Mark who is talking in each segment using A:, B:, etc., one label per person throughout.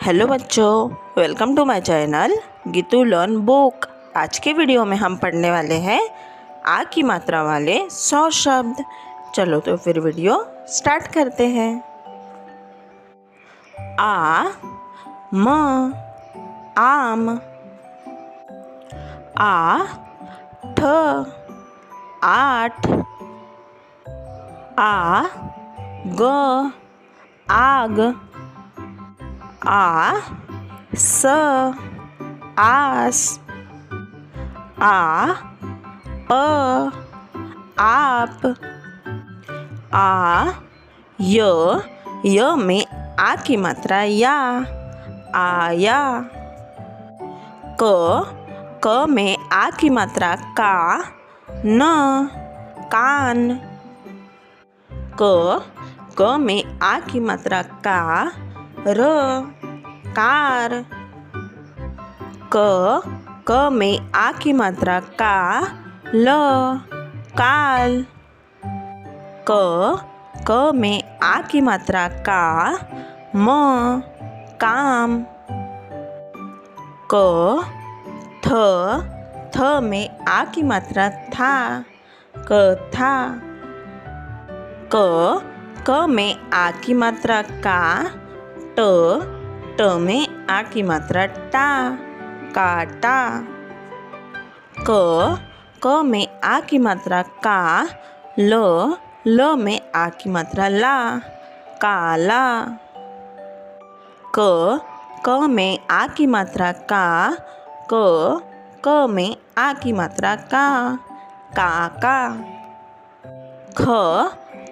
A: Hello बच्चों, welcome to my channel Geetu learn book. आज के वीडियो में हम पढ़ने वाले हैं आ की मात्रा वाले 100 शब्द। चलो तो फिर वीडियो स्टार्ट करते हैं। आ म आम, आ ठ आठ, आ ग आग, आ स आस, आ प आप, आ य में आ की मात्रा या, आया। क में आ की मात्रा का, न कान। क में आ की मात्रा का, र कार। क में आ की मात्रा का, ल काल। क में आ की मात्रा का, म काम। थ में आ की मात्रा था, कथा। क में आ की मात्रा का, ट में आ की मात्रा टा, काटा। क में आ की मात्रा का, ल में आ की मात्रा ला, काला। क में आ की मात्रा का, क में आ की मात्रा का, काका।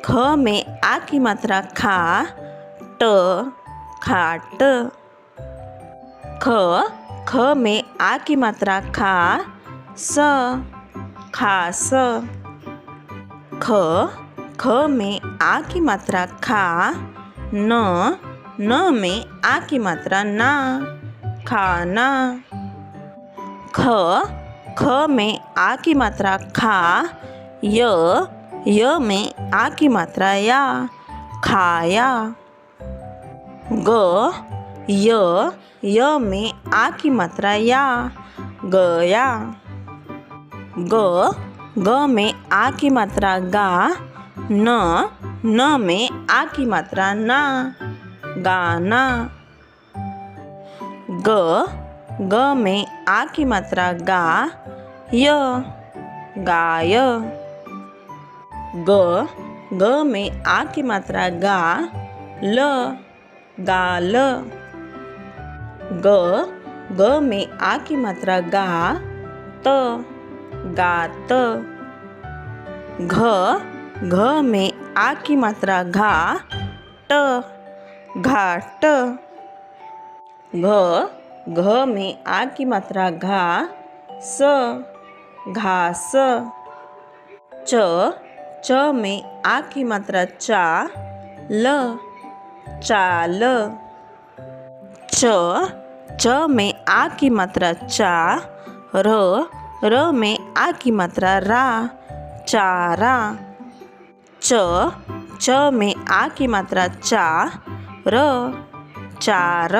A: ख में आ की मात्रा खा, ट खाट। ख में आ की मात्रा खा, स खास। ख में आ की मात्रा खा, न में आ की मात्रा ना, खाना। ख में आ की मात्रा खा, य में आ की मात्रा या, खाया। य में आ की मात्रा या, गया। ग में आ की मात्रा गा, न में आ की मात्रा ना, गाना। ग में आ की मात्रा गा, गाय। ग में आ की मात्रा गा, गाल। ग में आ की मात्रा गा, गात। घ में आ की मात्रा घा, घाट। घ में आ की मात्रा घा, घास। च में आ की मात्रा चा, चाल। च में आ की मात्रा चा, र में आ की मात्रा रा, चारा। च में आ की मात्रा चा, चार।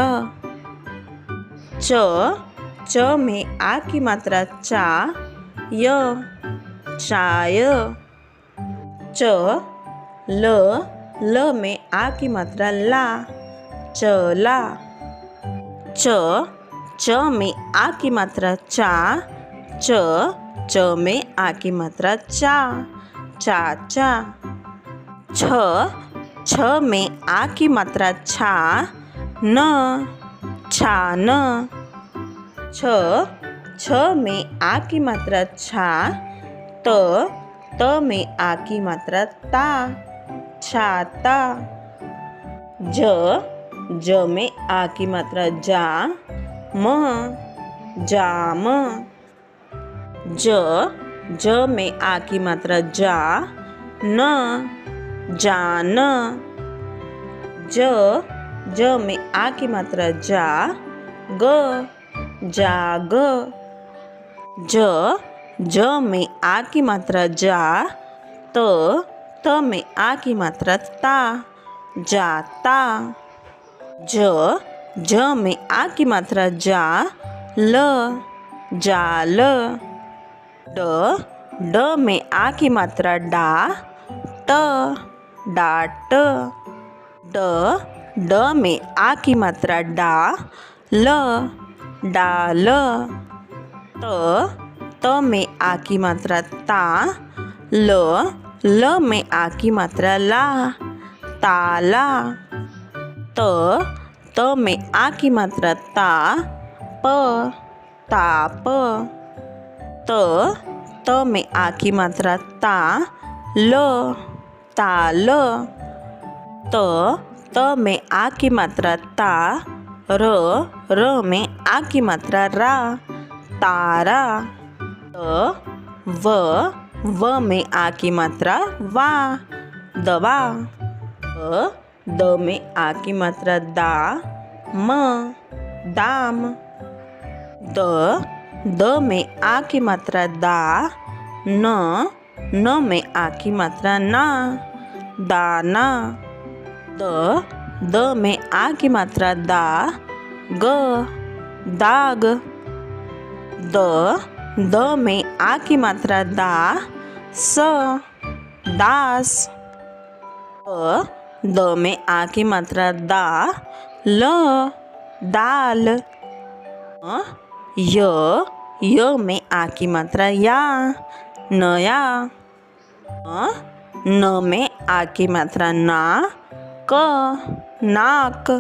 A: च में आ की मात्रा चा, चाय। ल में आ की मात्रा ला, चला। च में आ की मात्रा चा, च में आ की मात्रा चा, चाचा। छ में आ की मात्रा छा, छान। छ में आ की मात्रा छा, त में आ की मात्रा ता, छाता। ज में आ की मात्रा जा, जाम। ज में आ की मात्रा जा, जान। ज में आ की मात्रा जा, जाग। ज में आ की मात्रा जा, त में आ की मात्रा ता, जाता। ज में आ की मात्रा जा, ल, जाल। ड में आ की मात्रा डा, ट, डाट। ड में आ की मात्रा डा, ल, डाल। त में आ की मात्रा ता, ल में आ की मात्रा ला, ताला। त में आ की मात्रा ता, प, ताप। त में आ की मात्रा ता, ल, ताल। त में आ की मात्रा ता, र में आ की मात्रा रा, तारा। व में आ की मात्रा वा, दवा। द में आ की मात्रा दा, म, दाम। द में आ की मात्रा दा, न में आ की मात्रा ना, दाना। द में आ की मात्रा दा, ग, दाग। द में आ की मात्रा दा, स, दास। द में आ की मात्रा दा, ल, दाल। य में आ की मात्रा या, नया। न में आ की मात्रा ना, क, नाक।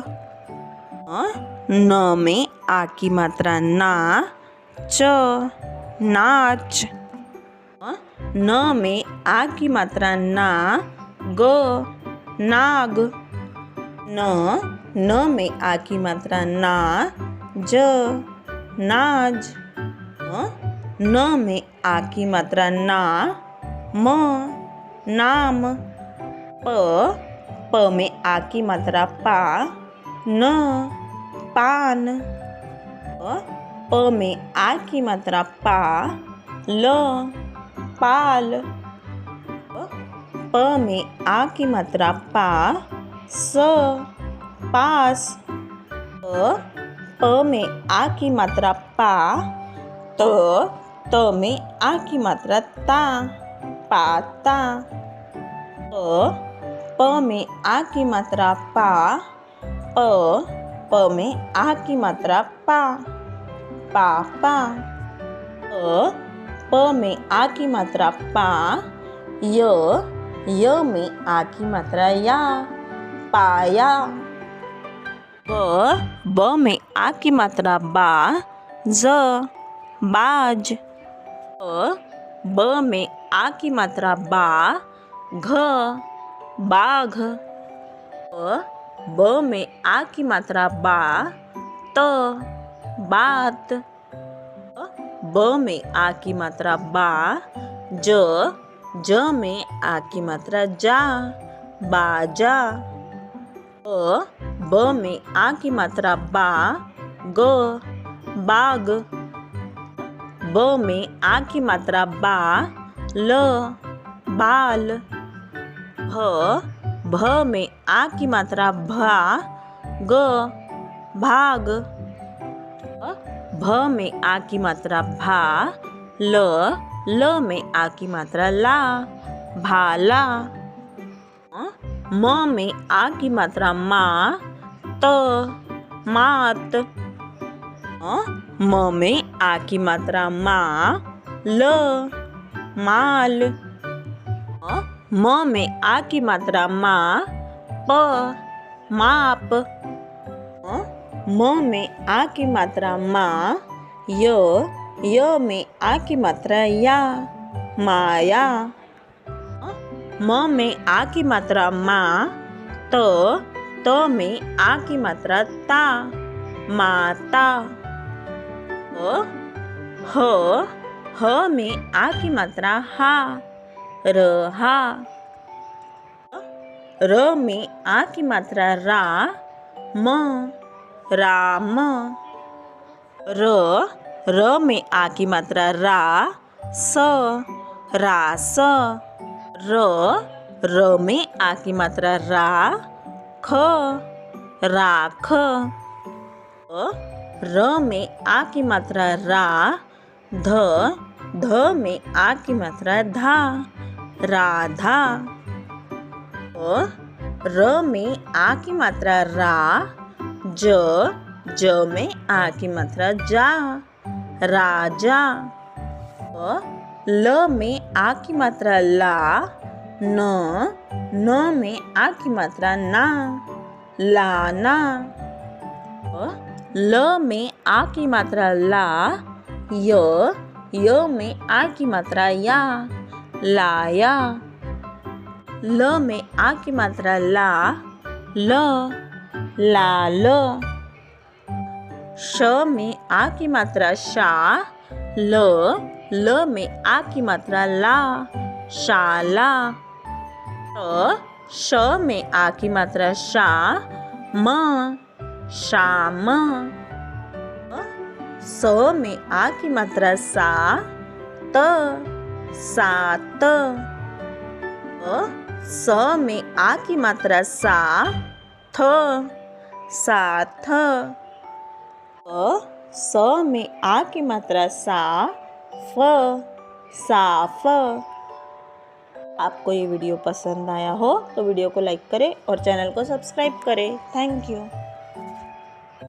A: न में आ की मात्रा ना, च, नाच। न में आ की मात्रा ना, ग, नाग। न में आ की मात्रा ना, ज, नाज। न में आ की मात्रा ना, म, नाम। प में आ की मात्रा पा, न, पान। प में आ की मात्रा पा, ल, पाल। प में आ की मात्रा पा, स, पास। प में आ की मात्रा पा, त में आ की मात्रा ता, पाता। प में आ की मात्रा पा, प में आ की मात्रा पा, पापा। प में आ की मात्रा पा, य में आ की मात्रा या, पाया। ब में आ की मात्रा बा, ज, बाज। ब में आ की मात्रा बा, घ, बाघ। ब में आ की मात्रा बा, त, बात। ब में आ की मात्रा बा, ज में आ की मात्रा जा, बाजा। ब में आ की मात्रा बा, ग, बाग। ब में आ की मात्रा बा, ल, बाल। भ में आ की मात्रा भा, ग, भाग। भ में आ की मात्रा भा, ल में आ की मात्रा ला, भाला। म में आ की मात्रा मा, त, मात। म में आ की मात्रा मा, ल, माल। म में आ की मात्रा मा, प, माप। म में आ की मात्रा मा, य में आ की मात्रा या, माया। म में आ की मात्रा मा, त में आ की मात्रा ता, माता। ह में आ की मात्रा हा, रहा। र में आ की मात्रा रा, म, राम। र में आ की मात्रा रा, स, रास। र में आ की मात्रा रा, ख, राख। र में आ की मात्रा रा, ध में आ की मात्रा धा, राधा। र में आ की मात्रा रा, ज में आ की मात्रा जा, राजा। ल में आ की मात्रा ला, न में आ की मात्रा ना, लाना। ल में आ की मात्रा ला, य में आ की मात्रा या, लाया। ल में आ की मात्रा ला, लाल। श में आ की मात्रा शा, ल में आ की मात्रा ला, शाला। श में आ की मात्रा शा, म, शाम। स में आ की मात्रा सा, त, सात। स में आ की मात्रा सा, थ, साथ। स में आ की मात्रा सा, फ, साफ। आपको ये वीडियो पसंद आया हो तो वीडियो को लाइक करें और चैनल को सब्सक्राइब करें। Thank you.